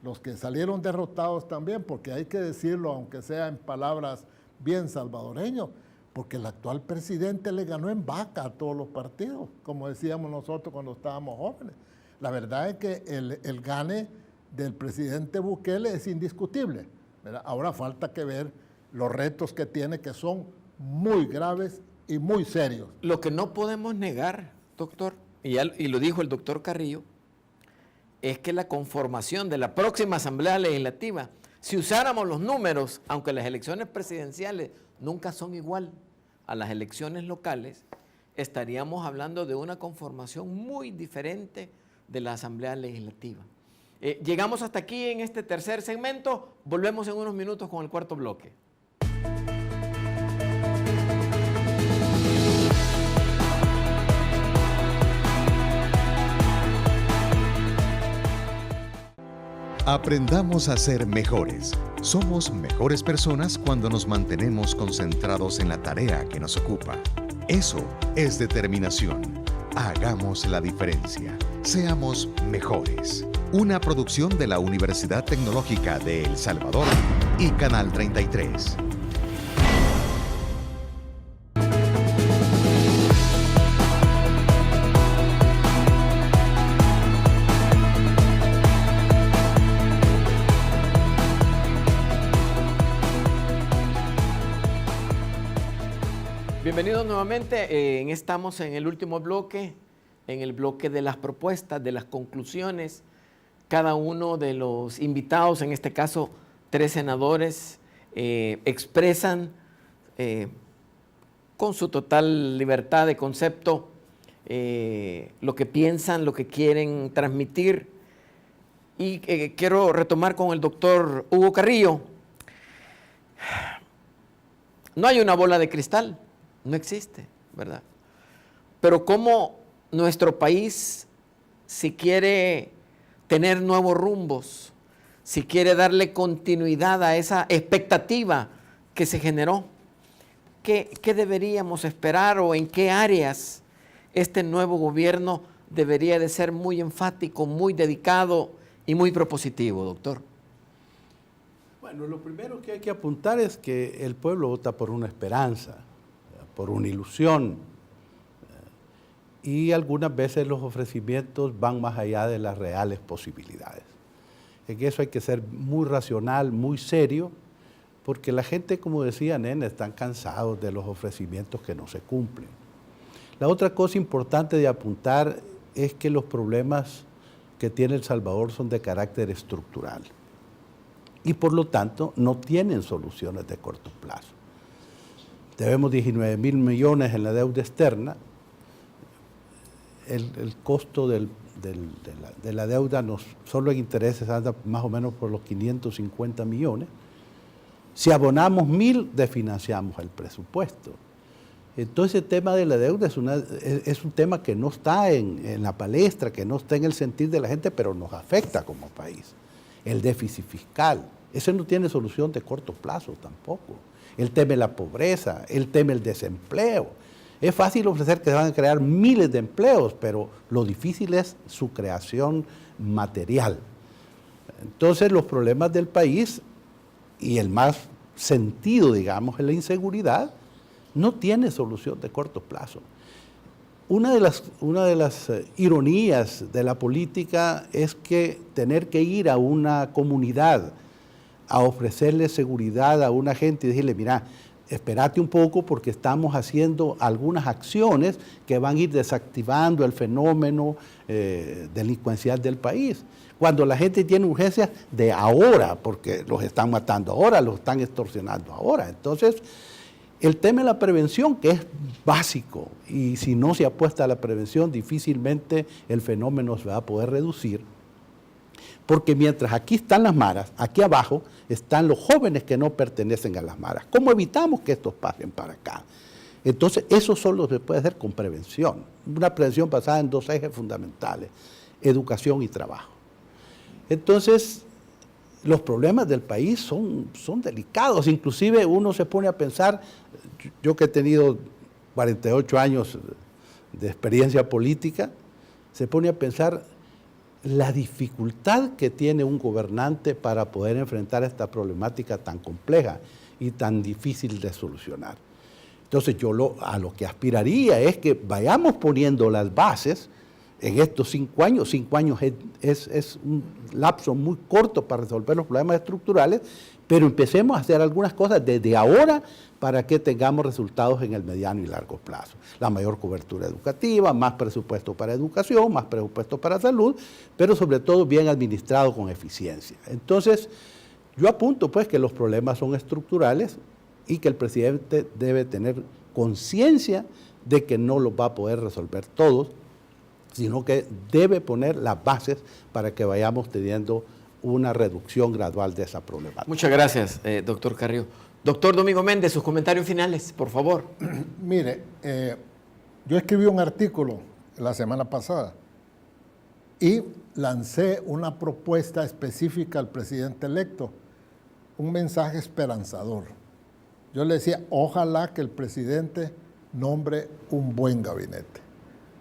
los que salieron derrotados también, porque hay que decirlo, aunque sea en palabras bien salvadoreños, porque el actual presidente le ganó en vaca a todos los partidos, como decíamos nosotros cuando estábamos jóvenes. La verdad es que el gane del presidente Bukele es indiscutible, ¿verdad? Ahora falta que ver los retos que tiene, que son muy graves y muy serios. Lo que no podemos negar, doctor, y lo dijo el doctor Carrillo, es que la conformación de la próxima Asamblea Legislativa, si usáramos los números, aunque las elecciones presidenciales nunca son igual a las elecciones locales, estaríamos hablando de una conformación muy diferente de la Asamblea Legislativa. Llegamos hasta aquí en este tercer segmento, volvemos en unos minutos con el cuarto bloque. Aprendamos a ser mejores. Somos mejores personas cuando nos mantenemos concentrados en la tarea que nos ocupa. Eso es determinación. Hagamos la diferencia. Seamos mejores. Una producción de la Universidad Tecnológica de El Salvador y Canal 33. Bienvenidos nuevamente, estamos en el último bloque, en el bloque de las propuestas, de las conclusiones. Cada uno de los invitados, en este caso 3 senadores, expresan con su total libertad de concepto lo que piensan, lo que quieren transmitir. Y quiero retomar con el doctor Hugo Carrillo. No hay una bola de cristal. No existe, ¿verdad? Pero cómo nuestro país, si quiere tener nuevos rumbos, si quiere darle continuidad a esa expectativa que se generó, ¿qué deberíamos esperar o en qué áreas este nuevo gobierno debería de ser muy enfático, muy dedicado y muy propositivo, doctor? Bueno, lo primero que hay que apuntar es que el pueblo vota por una esperanza, por una ilusión, y algunas veces los ofrecimientos van más allá de las reales posibilidades. En eso hay que ser muy racional, muy serio, porque la gente, como decía Nena, están cansados de los ofrecimientos que no se cumplen. La otra cosa importante de apuntar es que los problemas que tiene El Salvador son de carácter estructural y por lo tanto no tienen soluciones de corto plazo. Debemos 19.000 millones en la deuda externa. El costo de la deuda solo en intereses anda más o menos por los 550 millones. Si abonamos 1.000, desfinanciamos el presupuesto. Entonces el tema de la deuda es un tema que no está en la palestra, que no está en el sentir de la gente, pero nos afecta como país. El déficit fiscal. Ese no tiene solución de corto plazo tampoco. El tema de la pobreza, el tema del desempleo. Es fácil ofrecer que se van a crear miles de empleos, pero lo difícil es su creación material. Entonces los problemas del país, y el más sentido, digamos, es la inseguridad, no tiene solución de corto plazo. Una de las ironías de la política es que tener que ir a una comunidad a ofrecerle seguridad a una gente y decirle, mira, espérate un poco porque estamos haciendo algunas acciones que van a ir desactivando el fenómeno delincuencial del país. Cuando la gente tiene urgencias de ahora, porque los están matando ahora, los están extorsionando ahora. Entonces, el tema de la prevención, que es básico, y si no se apuesta a la prevención, difícilmente el fenómeno se va a poder reducir, porque mientras aquí están las maras, aquí abajo están los jóvenes que no pertenecen a las maras. ¿Cómo evitamos que estos pasen para acá? Entonces, eso solo se puede hacer con prevención, una prevención basada en dos ejes fundamentales, educación y trabajo. Entonces, los problemas del país son delicados, inclusive uno se pone a pensar, yo que he tenido 48 años de experiencia política, se pone a pensar la dificultad que tiene un gobernante para poder enfrentar esta problemática tan compleja y tan difícil de solucionar. Entonces yo a lo que aspiraría es que vayamos poniendo las bases en estos 5 años. 5 años es un lapso muy corto para resolver los problemas estructurales, pero empecemos a hacer algunas cosas desde ahora para que tengamos resultados en el mediano y largo plazo. La mayor cobertura educativa, más presupuesto para educación, más presupuesto para salud, pero sobre todo bien administrado con eficiencia. Entonces, yo apunto pues que los problemas son estructurales y que el presidente debe tener conciencia de que no los va a poder resolver todos, sino que debe poner las bases para que vayamos teniendo una reducción gradual de esa problemática. Muchas gracias, doctor Carrillo. Doctor Domingo Méndez, sus comentarios finales, por favor. Mire, yo escribí un artículo la semana pasada y lancé una propuesta específica al presidente electo, un mensaje esperanzador. Yo le decía, ojalá que el presidente nombre un buen gabinete,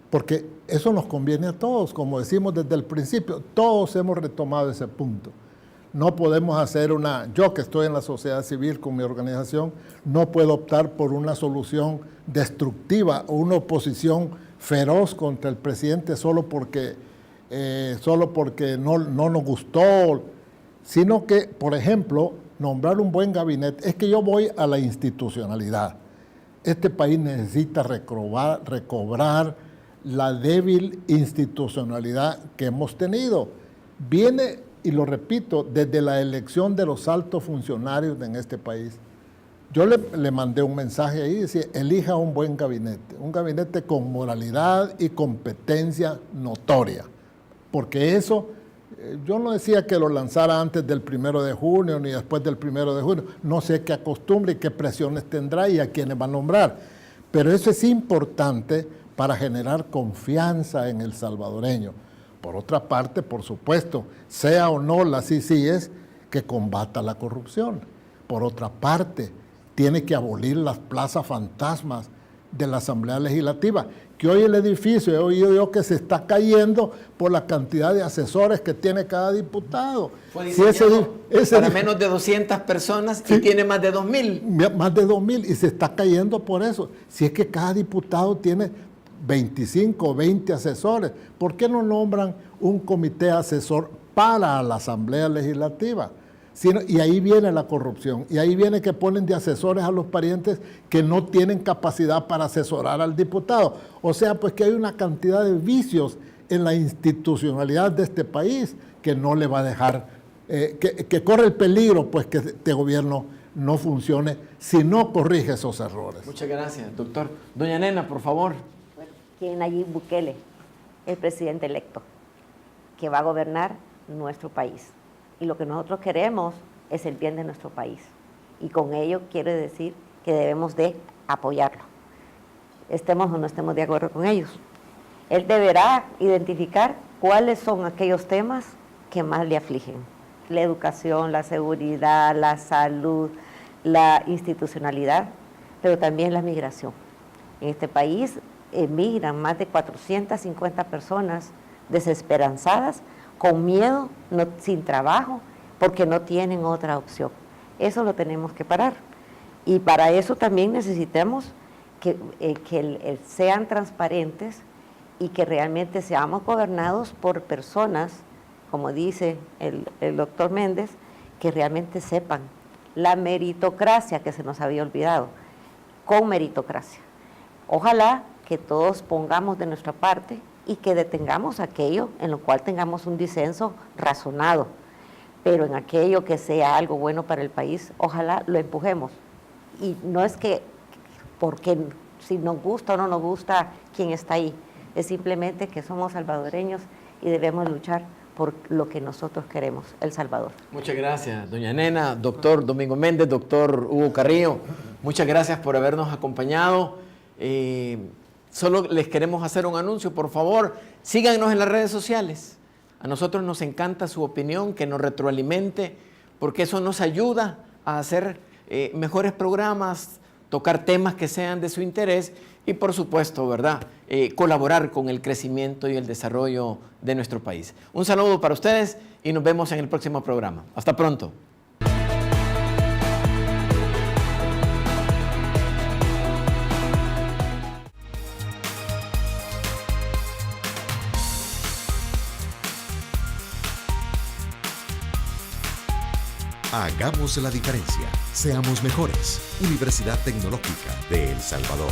porque eso nos conviene a todos, como decimos desde el principio, todos hemos retomado ese punto. No podemos hacer yo que estoy en la sociedad civil con mi organización, no puedo optar por una solución destructiva o una oposición feroz contra el presidente solo porque no nos gustó, sino que, por ejemplo, nombrar un buen gabinete, es que yo voy a la institucionalidad. Este país necesita recobrar la débil institucionalidad que hemos tenido. Viene, y lo repito, desde la elección de los altos funcionarios en este país. Yo le mandé un mensaje ahí, decía, elija un buen gabinete con moralidad y competencia notoria, porque eso, yo no decía que lo lanzara antes del 1 de junio ni después del 1 de junio, no sé qué acostumbre y qué presiones tendrá y a quiénes va a nombrar, pero eso es importante para generar confianza en el salvadoreño. Por otra parte, por supuesto, sea o no la CICIES, que combata la corrupción. Por otra parte, tiene que abolir las plazas fantasmas de la Asamblea Legislativa, que hoy el edificio, he oído yo que se está cayendo por la cantidad de asesores que tiene cada diputado. Fue diseñado para menos de 200 personas y tiene más de 2.000. Más de 2.000 y se está cayendo por eso. Si es que cada diputado tiene 25 o 20 asesores, ¿por qué no nombran un comité asesor para la Asamblea Legislativa? Y ahí viene la corrupción, y ahí viene que ponen de asesores a los parientes que no tienen capacidad para asesorar al diputado. O sea, pues que hay una cantidad de vicios en la institucionalidad de este país que no le va a dejar, que corre el peligro pues que este gobierno no funcione si no corrige esos errores. Muchas gracias, doctor. Doña Nena, por favor. Quien Nayib Bukele, el presidente electo, que va a gobernar nuestro país. Y lo que nosotros queremos es el bien de nuestro país. Y con ello quiere decir que debemos de apoyarlo. Estemos o no estemos de acuerdo con ellos. Él deberá identificar cuáles son aquellos temas que más le afligen. la educación, la seguridad, la salud, la institucionalidad, pero también la migración. En este país emigran más de 450 personas desesperanzadas, con miedo, sin trabajo, porque no tienen otra opción. Eso lo tenemos que parar. Y para eso también necesitamos que sean transparentes y que realmente seamos gobernados por personas, como dice el doctor Méndez, que realmente sepan la meritocracia que se nos había olvidado, con meritocracia. Ojalá que todos pongamos de nuestra parte y que detengamos aquello en lo cual tengamos un disenso razonado, pero en aquello que sea algo bueno para el país, ojalá lo empujemos. Y no es que porque si nos gusta o no nos gusta quien está ahí, es simplemente que somos salvadoreños y debemos luchar por lo que nosotros queremos, El Salvador. Muchas gracias, doña Nena, doctor Domingo Méndez, doctor Hugo Carrillo, muchas gracias por habernos acompañado. Solo les queremos hacer un anuncio, por favor, síganos en las redes sociales. A nosotros nos encanta su opinión, que nos retroalimente, porque eso nos ayuda a hacer mejores programas, tocar temas que sean de su interés y, por supuesto, ¿verdad?, colaborar con el crecimiento y el desarrollo de nuestro país. Un saludo para ustedes y nos vemos en el próximo programa. Hasta pronto. Hagamos la diferencia. Seamos mejores. Universidad Tecnológica de El Salvador.